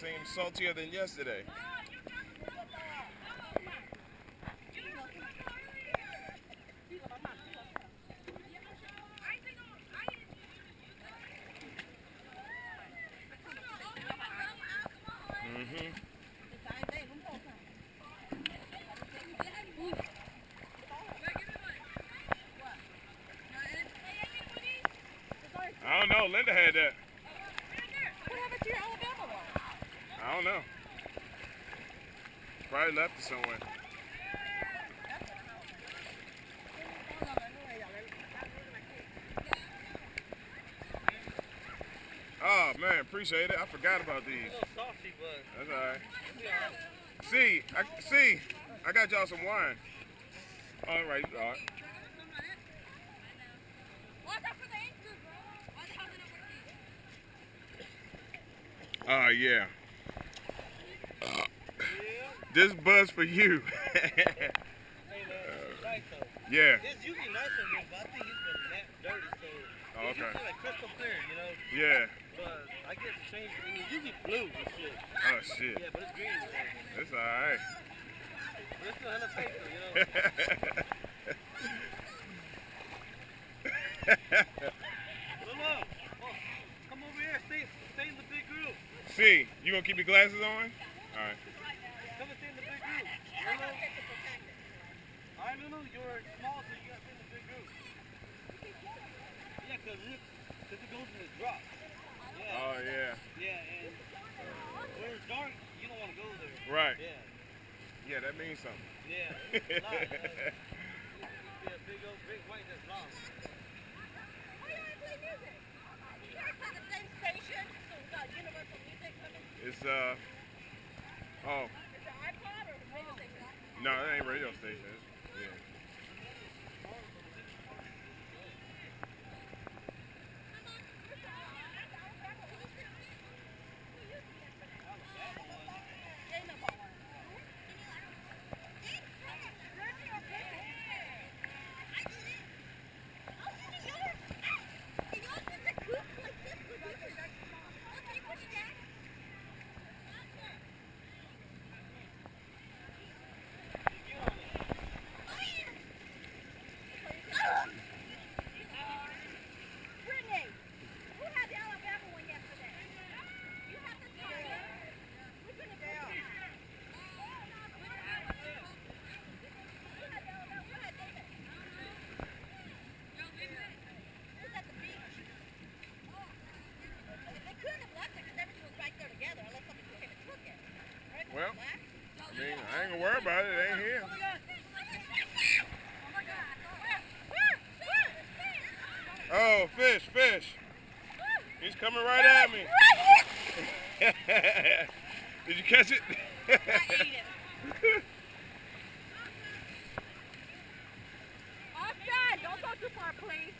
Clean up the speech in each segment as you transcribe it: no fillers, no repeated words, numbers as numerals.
seems saltier than yesterday. I don't know. Linda had that. What happened to your Alabama one? I don't know. Probably left it somewhere. Oh man, appreciate it. I forgot about these. That's all right. See, I got y'all some wine. All right, all right. Yeah. This buzz for you. Yeah. It's usually nice on this, but I think it's been dirty, so Oh, okay. it's usually like crystal clear, you know? Yeah. But I guess it changed. It's usually blue and shit. Oh shit. Yeah, but it's green. Man. It's alright. But it's still hella paper, you know? Lolo, come over here. Stay in the big group. See, you gonna keep your glasses on? Alright. Come and stay in the big group. Lolo. Alright, Lulu, you're small, so you gotta stay in the big group. Yeah, because it goes in the drop. Yeah. Oh yeah. Yeah, and where it's dark, you don't want to go there. Right. Yeah. Yeah, that means something. Yeah, it's a lot. Yeah, big old, big white that's long. Why do you play music? You guys have the same station, so it's got Universal Music coming. It's Is oh it iPod or the radio station? no, that ain't radio station. Yeah. Well, I mean, I ain't gonna worry about it. It ain't here. Oh, fish. He's coming right at me. Did you catch it? I ate it. Oscar, don't go too far, please.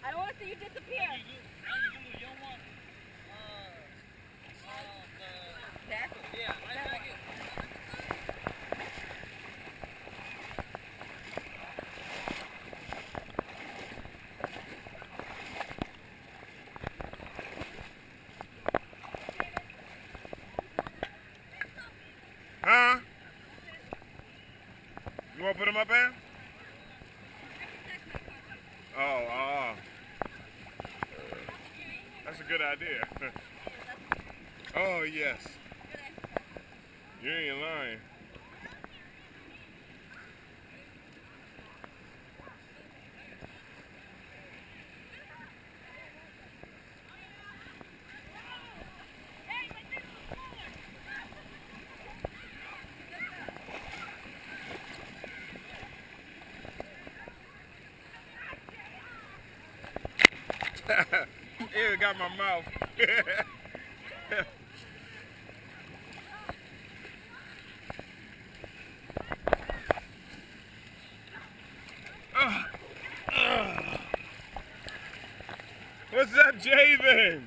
I don't want to see you disappear. You don't want, yeah, I like it. Huh? You want to put him up there? Oh, that's a good idea. Oh, yes. You ain't lying. It got my mouth. What's that, Javen?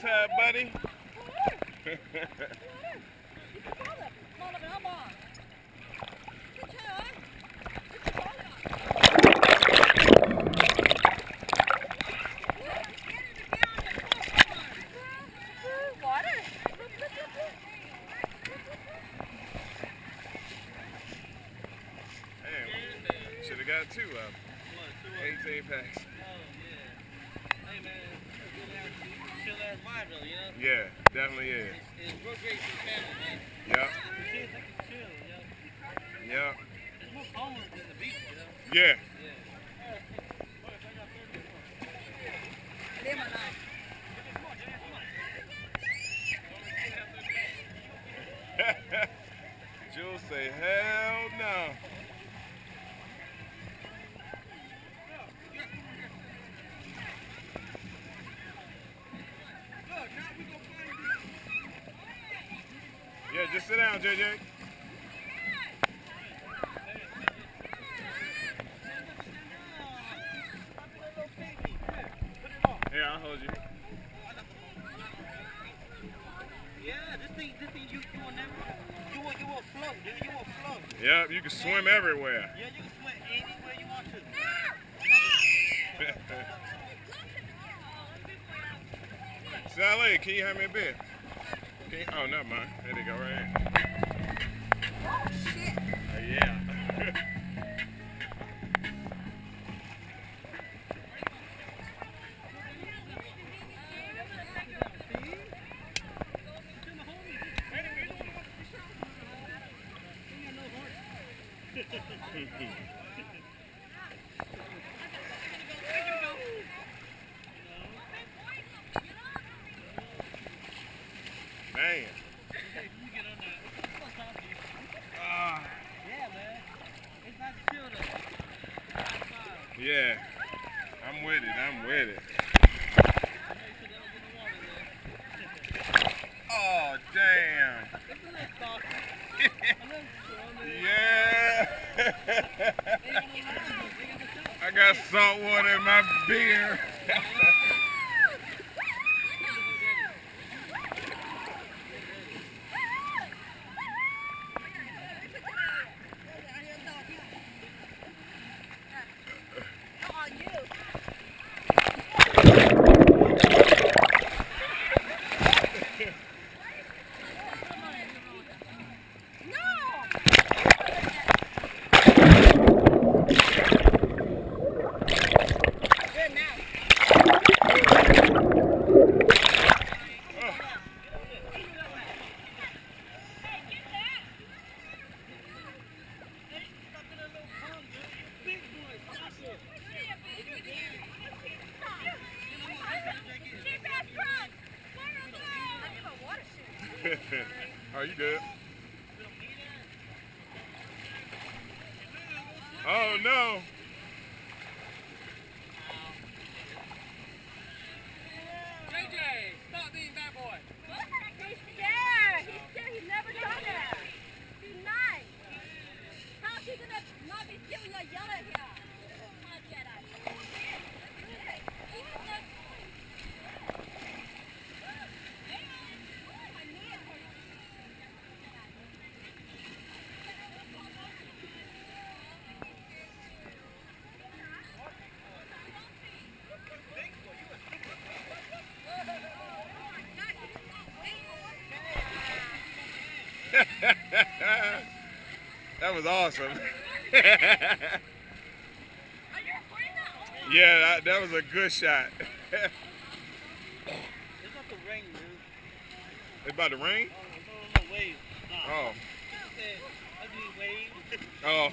tide, buddy. You can call it. Call it an arm. Good job. You can call it. Water. Damn, should have got 2 of them. 18 packs. Oh, yeah. Hey, man, chill out mind, though, you know? Yeah, definitely is. It's real great for the family, man. Yep. The kids, they can chill, you know? Yep. It's more calmer than the beach, you know? Yeah. Yeah. Jules say, hell no. Yeah, just sit down, JJ. Here, I'll hold you. Yeah, this thing you will never, you will float, dude, you will float. Yep, you can swim everywhere. Yeah, you can swim anywhere you want to. Sally, can you have me a beer? Okay. Oh, never mind. There they go, right here. Oh, shit. Yeah. Man. Yeah, man. It's not chill though. Yeah. I'm with it. I'm with it. Oh, damn. It's a little salty. Yeah. I got salt water in my beer. Oh, you good? Oh, no. JJ, stop being bad boy. He's scared. He's scared. He's never done that. Be nice. How's he gonna not be stealing a yellow here? My Jedi. That was awesome. Yeah, that was a good shot. It's not the rain, dude. It's about to rain? Oh, no, waves. Nah. Oh. Ugly waves. Oh.